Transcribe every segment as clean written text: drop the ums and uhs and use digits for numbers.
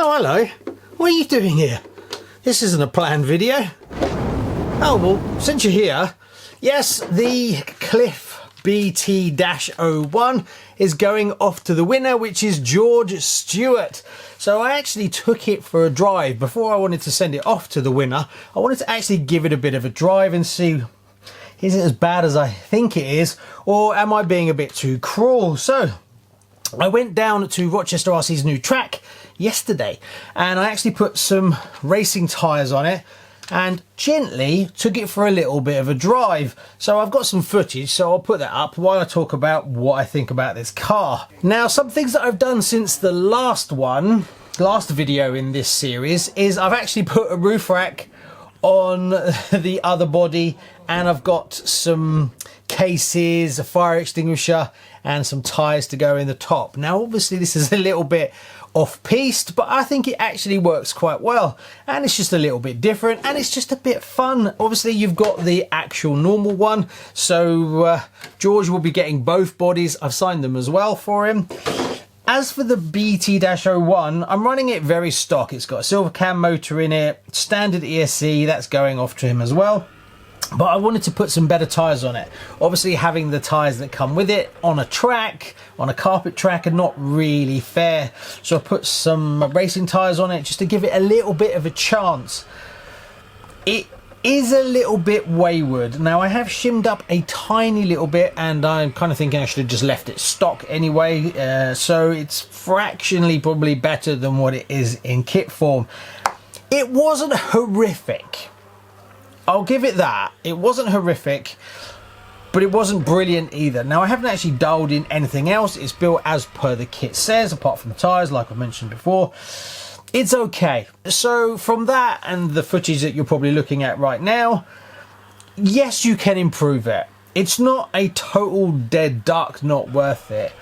Oh, hello. What are you doing here? This isn't a planned video. Oh, well, since you're here, yes, the Cliff BT-01 is going off to the winner, which is George Stewart. So I actually took it for a drive. Before I wanted to send it off to the winner, I wanted to actually give it a bit of a drive and see, is it as bad as I think it is, or am I being a bit too cruel? So I went down to Rochester RC's new track yesterday and I actually put some racing tyres on it and gently took it for a little bit of a drive. So I've got some footage, so I'll put that up while I talk about what I think about this car. Now, some things that I've done since the last video in this series is I've actually put a roof rack on the other body, and I've got some cases, a fire extinguisher and some tyres to go in the top. Now obviously this is a little bit off-piste, but I think it actually works quite well, and it's just a little bit different and it's just a bit fun. Obviously you've got the actual normal one, so George will be getting both bodies. I've signed them as well for him. As for the BT-01, I'm running it very stock. It's got a silver cam motor in it, standard ESC, that's going off to him as well. But I wanted to put some better tyres on it. Obviously having the tyres that come with it on a track, on a carpet track, are not really fair. So I put some racing tyres on it just to give it a little bit of a chance. It is a little bit wayward. Now I have shimmed up a tiny little bit and I'm kind of thinking I should have just left it stock anyway. So it's fractionally probably better than what it is in kit form. It wasn't horrific. I'll give it that. It wasn't horrific, but it wasn't brilliant either. Now, I haven't actually dialed in anything else. It's built as per the kit says, apart from the tyres, like I mentioned before. It's okay. So from that and the footage that you're probably looking at right now, yes, you can improve it. It's not a total dead duck, not worth it.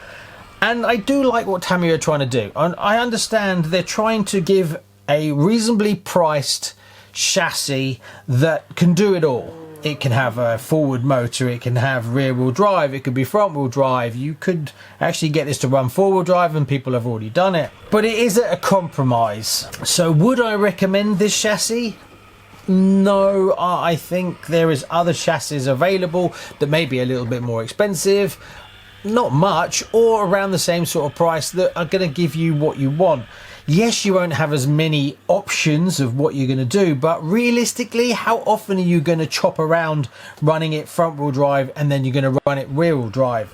And I do like what Tamiya are trying to do. I understand they're trying to give a reasonably priced chassis that can do it all. It can have a forward motor, it can have rear wheel drive, it could be front wheel drive. You could actually get this to run four wheel drive and people have already done it. But it is at a compromise. So would I recommend this chassis? No, I think there is other chassis available that may be a little bit more expensive, not much, or around the same sort of price that are going to give you what you want. Yes, you won't have as many options of what you're going to do, but realistically, how often are you going to chop around running it front wheel drive and then you're going to run it rear wheel drive?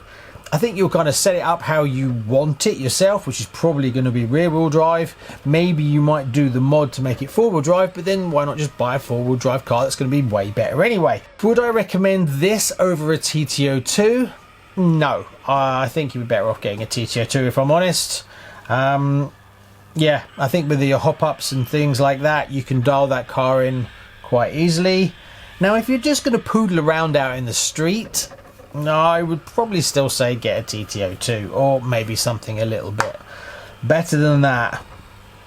I think you'll kind of set it up how you want it yourself, which is probably going to be rear wheel drive. Maybe you might do the mod to make it four wheel drive, but then why not just buy a four wheel drive car that's going to be way better anyway? Would I recommend this over a TT02? No, I think you'd be better off getting a TT02 if I'm honest. Yeah, I think with the hop-ups and things like that, you can dial that car in quite easily. Now, if you're just going to poodle around out in the street, no, I would probably still say get a TT02 or maybe something a little bit better than that.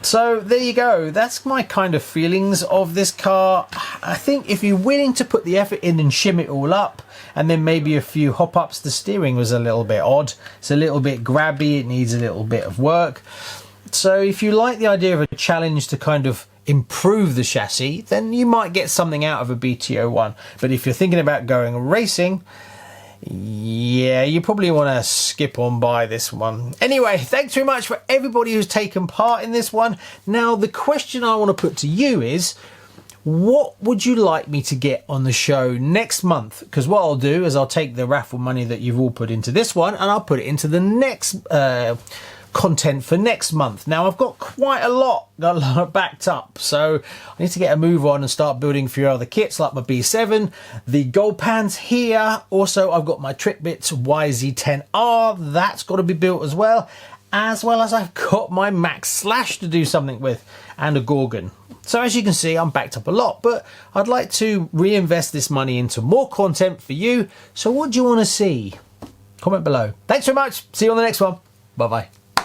So there you go. That's my kind of feelings of this car. I think if you're willing to put the effort in and shim it all up, and then maybe a few hop-ups, the steering was a little bit odd. It's a little bit grabby. It needs a little bit of work. So if you like the idea of a challenge to kind of improve the chassis, then you might get something out of a BT-01. But if you're thinking about going racing, yeah, you probably want to skip on by this one. Anyway, thanks very much for everybody who's taken part in this one. Now, the question I want to put to you is, what would you like me to get on the show next month? Because what I'll do is I'll take the raffle money that you've all put into this one and I'll put it into the next content for next month. Now I've got quite a lot backed up, so I need to get a move on and start building a few other kits like my B7, the gold pans here. Also I've got my Trick Bits YZ10R, that's got to be built as well as I've got my Max Slash to do something with, and a Gorgon. So as you can see, I'm backed up a lot, but I'd like to reinvest this money into more content for you. So what do you want to see? Comment below. Thanks very much. See you on the next one. Bye bye.